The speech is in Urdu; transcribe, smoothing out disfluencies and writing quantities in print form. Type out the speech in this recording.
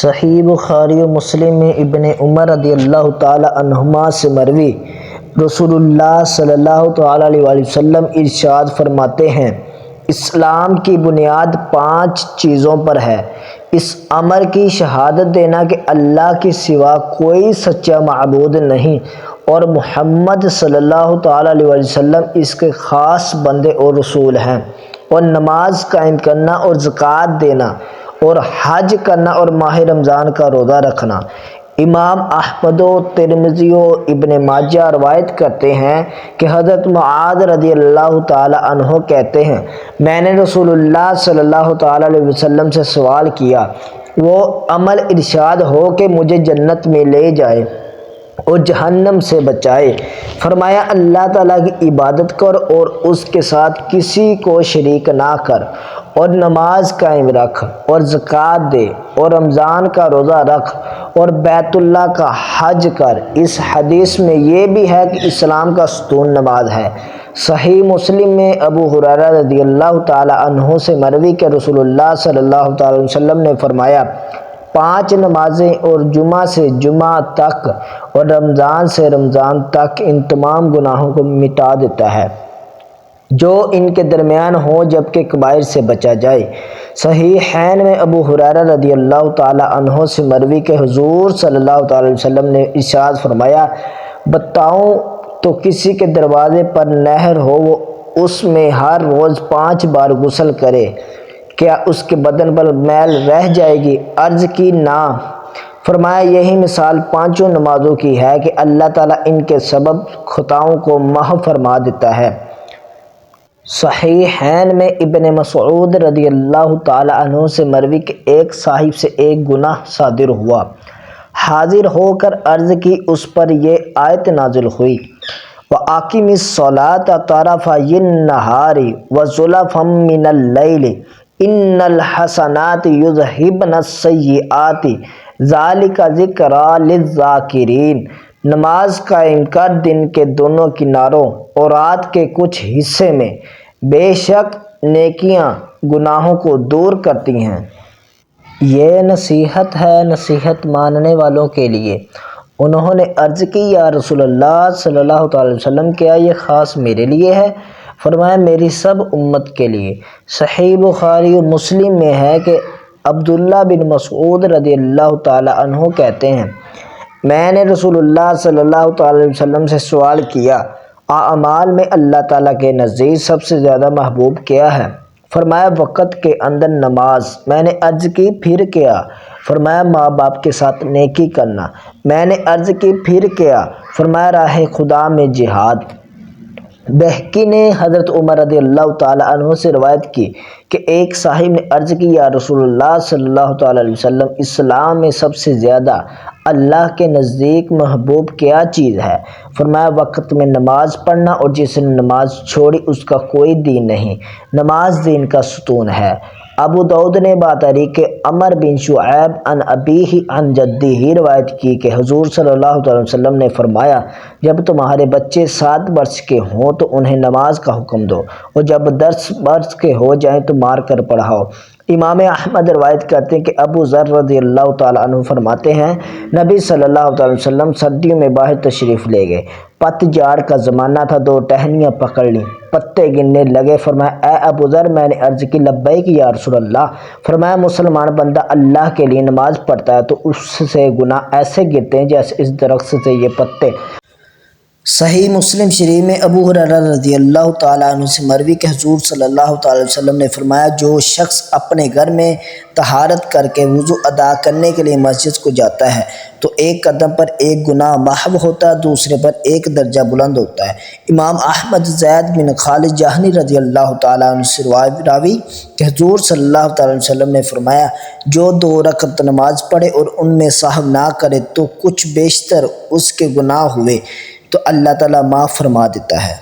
صحیح بخاری و مسلم میں ابن عمر رضی اللہ تعالی عنہما سے مروی رسول اللہ صلی اللہ تعالی علیہ وآلہ وسلم ارشاد فرماتے ہیں، اسلام کی بنیاد 5 چیزوں پر ہے۔ اس امر کی شہادت دینا کہ اللہ کے سوا کوئی سچا معبود نہیں اور محمد صلی اللہ تعالی علیہ وآلہ وسلم اس کے خاص بندے اور رسول ہیں، اور نماز قائم کرنا اور زکوٰۃ دینا اور حج کرنا اور ماہ رمضان کا روزہ رکھنا۔ امام احمد و ترمذی و ابن ماجہ روایت کرتے ہیں کہ حضرت معاذ رضی اللہ تعالی عنہ کہتے ہیں، میں نے رسول اللہ صلی اللہ تعالی علیہ وسلم سے سوال کیا، وہ عمل ارشاد ہو کہ مجھے جنت میں لے جائے اور جہنم سے بچائے۔ فرمایا، اللہ تعالیٰ کی عبادت کر اور اس کے ساتھ کسی کو شریک نہ کر، اور نماز قائم رکھ اور زکوٰۃ دے اور رمضان کا روزہ رکھ اور بیت اللہ کا حج کر۔ اس حدیث میں یہ بھی ہے کہ اسلام کا ستون نماز ہے۔ صحیح مسلم میں ابو ہریرہ رضی اللہ تعالی عنہ سے مروی کہ رسول اللہ صلی اللہ تعالی علیہ وسلم نے فرمایا، 5 نمازیں اور جمعہ سے جمعہ تک اور رمضان سے رمضان تک ان تمام گناہوں کو مٹا دیتا ہے جو ان کے درمیان ہوں، جبکہ کبائر سے بچا جائے۔ صحیحین میں ابو ہریرہ رضی اللہ تعالی عنہ سے مروی کہ حضور صلی اللہ تعالی علیہ وسلم نے ارشاد فرمایا، بتاؤں تو کسی کے دروازے پر نہر ہو، وہ اس میں ہر روز 5 بار غسل کرے، کیا اس کے بدن پر میل رہ جائے گی؟ عرض کی نہ۔ فرمایا، یہی مثال 5 نمازوں کی ہے کہ اللہ تعالیٰ ان کے سبب خطاؤں کو محو فرما دیتا ہے۔ صحیحین میں ابن مسعود رضی اللہ تعالی عنہ سے مروی کہ ایک صاحب سے ایک گناہ صادر ہوا، حاضر ہو کر عرض کی، اس پر یہ آیت نازل ہوئی، وَأَقِمِ الصَّلَاةَ طَرَفَيِ النَّهَارِ وَزُلَفًا مِّنَ اللَّيْلِ إِنَّ الْحَسَنَاتِ يُذْهِبْنَ السَّيِّئَاتِ ذَلِكَ ذِكْرَىٰ لِلذَّاکِرِینَ۔ نماز قائم کر دن کے دونوں کناروں اور رات کے کچھ حصے میں، بے شک نیکیاں گناہوں کو دور کرتی ہیں۔ یہ نصیحت ہے نصیحت ماننے والوں کے لیے۔ انہوں نے عرض کی، یا رسول اللہ صلی اللہ تعالی وسلم، کیا یہ خاص میرے لیے ہے؟ فرمایا، میری سب امت کے لیے۔ صحیح بخاری و مسلم میں ہے کہ عبداللہ بن مسعود رضی اللہ تعالی عنہ کہتے ہیں، میں نے رسول اللہ صلی اللہ تعالی علیہ وسلم سے سوال کیا، اعمال میں اللہ تعالیٰ کے نزدیک سب سے زیادہ محبوب کیا ہے؟ فرمایا، وقت کے اندر نماز۔ میں نے عرض کی، پھر کیا؟ فرمایا، ماں باپ کے ساتھ نیکی کرنا۔ میں نے عرض کی، پھر کیا؟ فرمایا، راہ خدا میں جہاد۔ بہقی نے حضرت عمر رضی اللہ تعالی عنہ سے روایت کی کہ ایک صاحب نے عرض کی، یا رسول اللہ صلی اللہ تعالی علیہ وسلم، اسلام میں سب سے زیادہ اللہ کے نزدیک محبوب کیا چیز ہے؟ فرمایا، وقت میں نماز پڑھنا، اور جس نے نماز چھوڑی اس کا کوئی دین نہیں۔ نماز دین کا ستون ہے۔ ابو داؤد نے بطریق عمر بن شعیب عن ابیہ عن جدہ روایت کی کہ حضور صلی اللہ علیہ وسلم نے فرمایا، جب تمہارے بچے 7 برس کے ہوں تو انہیں نماز کا حکم دو، اور جب 10 برس کے ہو جائیں تو مار کر پڑھاؤ۔ امام احمد روایت کرتے ہیں کہ ابو ذر رضی اللہ تعالیٰ عنہ فرماتے ہیں، نبی صلی اللہ علیہ وسلم سردیوں میں باہر تشریف لے گئے، پت جھاڑ کا زمانہ تھا، 2 ٹہنیاں پکڑ لیں، پتے گننے لگے۔ فرمایا، اے ابو ذر، میں نے عرض کی، لبیک یا رسول اللہ۔ فرمایا، مسلمان بندہ اللہ کے لیے نماز پڑھتا ہے تو اس سے گناہ ایسے گرتے ہیں جیسے اس درخت سے یہ پتے۔ صحیح مسلم شریف میں ابو ہریرہ رضی اللہ تعالیٰ عنہ سے مروی کہ حضور صلی اللہ تعالی وسلم نے فرمایا، جو شخص اپنے گھر میں طہارت کر کے وضو ادا کرنے کے لیے مسجد کو جاتا ہے تو ایک قدم پر ایک گناہ محو ہوتا ہے، دوسرے پر ایک درجہ بلند ہوتا ہے۔ امام احمد زید بن خالد جہنی رضی اللہ تعالیٰ عنہ سے راوی کہ حضور صلی اللہ تعالی وسلم نے فرمایا، جو 2 رکعت نماز پڑھے اور ان میں سہو نہ کرے تو کچھ بیشتر اس کے گناہ ہوئے تو اللہ تعالیٰ معاف فرما دیتا ہے۔